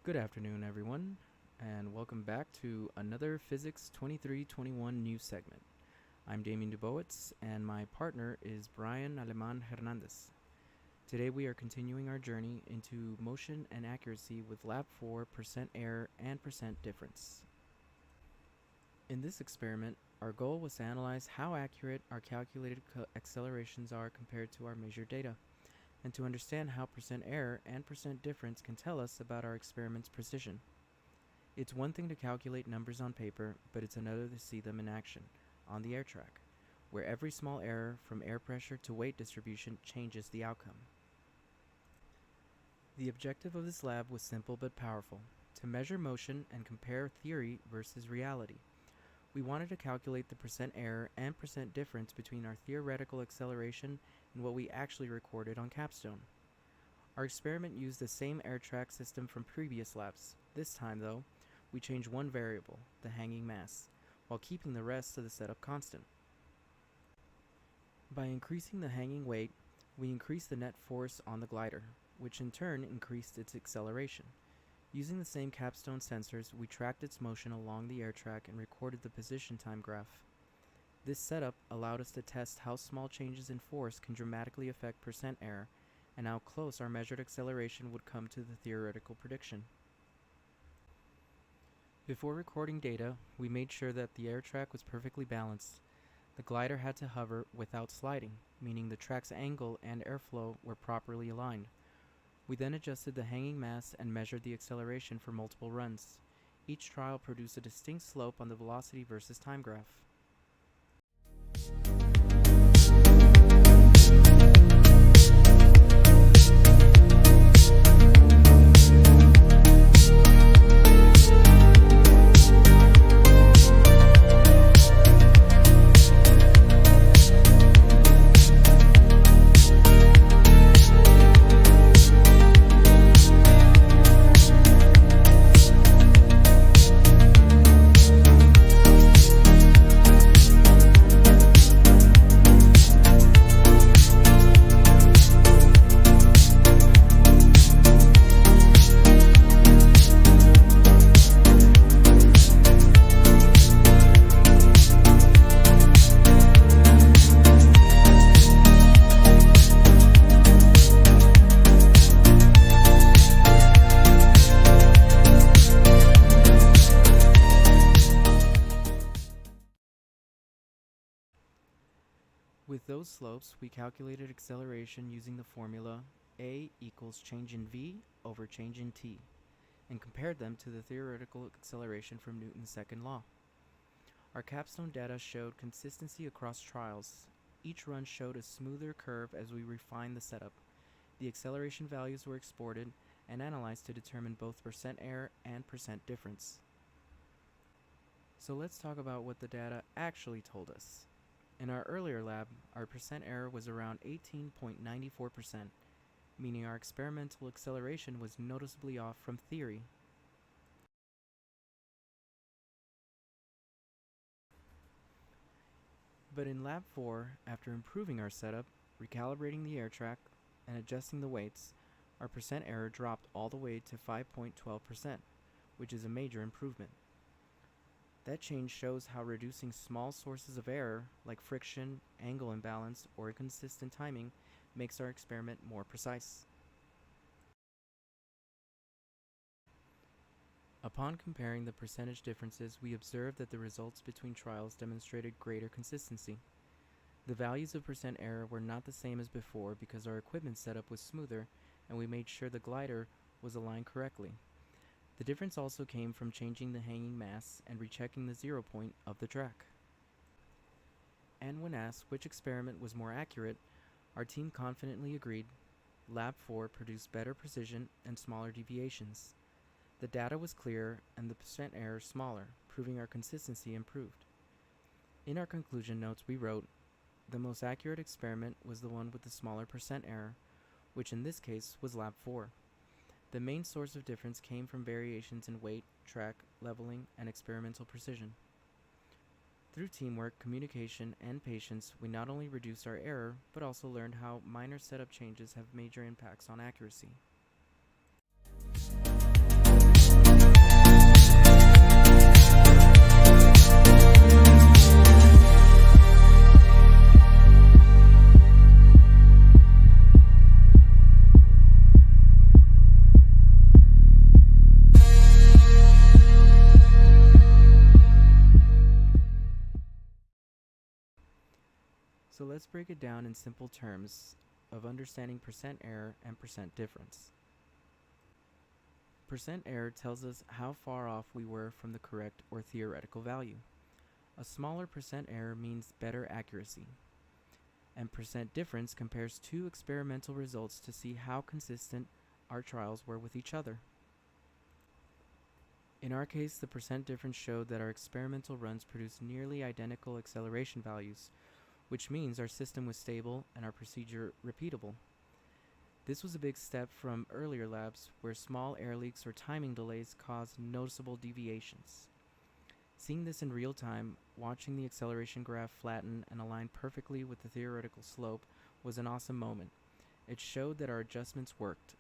Good afternoon, everyone, and welcome back to another Physics 2321 news segment. I'm Damien Dubowitz, and my partner is Brian Aleman Hernandez. Today we are continuing our journey into motion and accuracy with Lab 4 percent error and percent difference. In this experiment, our goal was to analyze how accurate our calculated accelerations are compared to our measured data, and to understand how percent error and percent difference can tell us about our experiment's precision. It's one thing to calculate numbers on paper, but it's another to see them in action, on the air track, where every small error from air pressure to weight distribution changes the outcome. The objective of this lab was simple but powerful: to measure motion and compare theory versus reality. We wanted to calculate the percent error and percent difference between our theoretical acceleration and what we actually recorded on Capstone. Our experiment used the same air track system from previous labs. This time, though, we changed one variable, the hanging mass, while keeping the rest of the setup constant. By increasing the hanging weight, we increased the net force on the glider, which in turn increased its acceleration. Using the same Capstone sensors, we tracked its motion along the air track and recorded the position time graph. This setup allowed us to test how small changes in force can dramatically affect percent error, and how close our measured acceleration would come to the theoretical prediction. Before recording data, we made sure that the air track was perfectly balanced. The glider had to hover without sliding, meaning the track's angle and airflow were properly aligned. We then adjusted the hanging mass and measured the acceleration for multiple runs. Each trial produced a distinct slope on the velocity versus time graph. With those slopes, we calculated acceleration using the formula A equals change in v over change in t, and compared them to the theoretical acceleration from Newton's second law. Our Capstone data showed consistency across trials. Each run showed a smoother curve as we refined the setup. The acceleration values were exported and analyzed to determine both percent error and percent difference. So let's talk about what the data actually told us. In our earlier lab, our percent error was around 18.94%, meaning our experimental acceleration was noticeably off from theory. But in Lab 4, after improving our setup, recalibrating the air track, and adjusting the weights, our percent error dropped all the way to 5.12%, which is a major improvement. That change shows how reducing small sources of error, like friction, angle imbalance, or inconsistent timing, makes our experiment more precise. Upon comparing the percentage differences, we observed that the results between trials demonstrated greater consistency. The values of percent error were not the same as before because our equipment setup was smoother and we made sure the glider was aligned correctly. The difference also came from changing the hanging mass and rechecking the 0 point of the track. And when asked which experiment was more accurate, our team confidently agreed: Lab 4 produced better precision and smaller deviations. The data was clearer and the percent error smaller, proving our consistency improved. In our conclusion notes we wrote, the most accurate experiment was the one with the smaller percent error, which in this case was Lab 4. The main source of difference came from variations in weight, track, leveling, and experimental precision. Through teamwork, communication, and patience, we not only reduced our error, but also learned how minor setup changes have major impacts on accuracy. let's break it down in simple terms of understanding percent error and percent difference. Percent error tells us how far off we were from the correct or theoretical value. A smaller percent error means better accuracy. And percent difference compares two experimental results to see how consistent our trials were with each other. In our case, the percent difference showed that our experimental runs produced nearly identical acceleration values, which means our system was stable and our procedure repeatable. This was a big step from earlier labs where small air leaks or timing delays caused noticeable deviations. Seeing this in real time, watching the acceleration graph flatten and align perfectly with the theoretical slope was an awesome moment. It showed that our adjustments worked.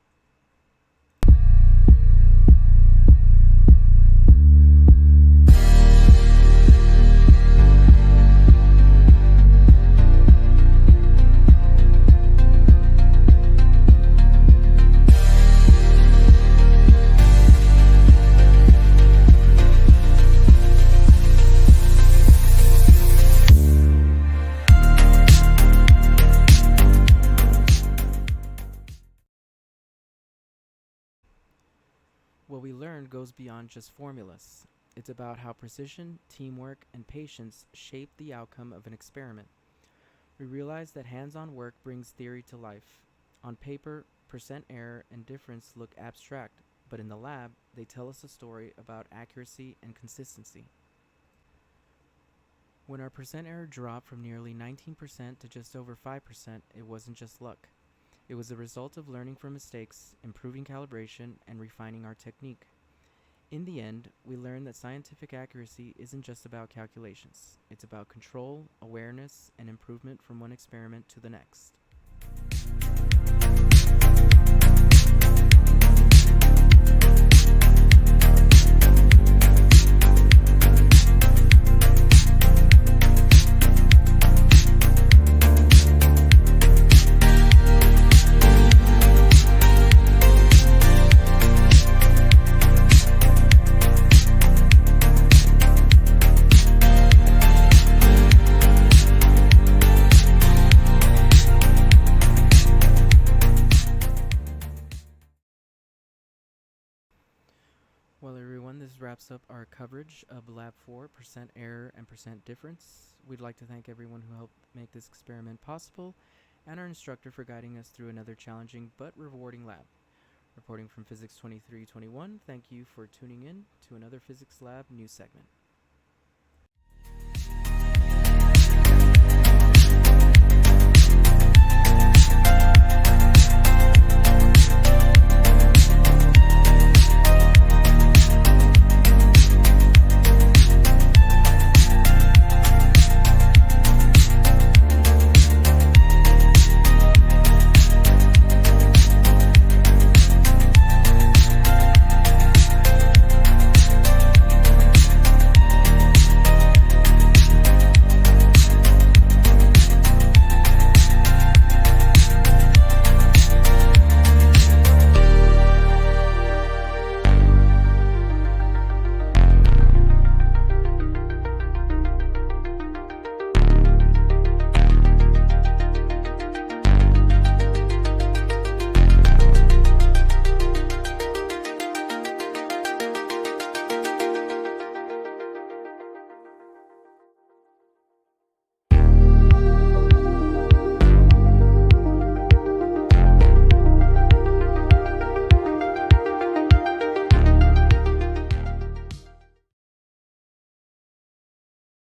What we learned goes beyond just formulas. It's about how precision, teamwork, and patience shape the outcome of an experiment. We realized that hands-on work brings theory to life. On paper, percent error and difference look abstract, but in the lab, they tell us a story about accuracy and consistency. When our percent error dropped from nearly 19% to just over 5%, it wasn't just luck. It was the result of learning from mistakes, improving calibration, and refining our technique. In the end, we learned that scientific accuracy isn't just about calculations. It's about control, awareness, and improvement from one experiment to the next. Well, everyone, this wraps up our coverage of Lab 4, percent error and percent difference. We'd like to thank everyone who helped make this experiment possible, and our instructor for guiding us through another challenging but rewarding lab. Reporting from Physics 2321, thank you for tuning in to another Physics Lab news segment.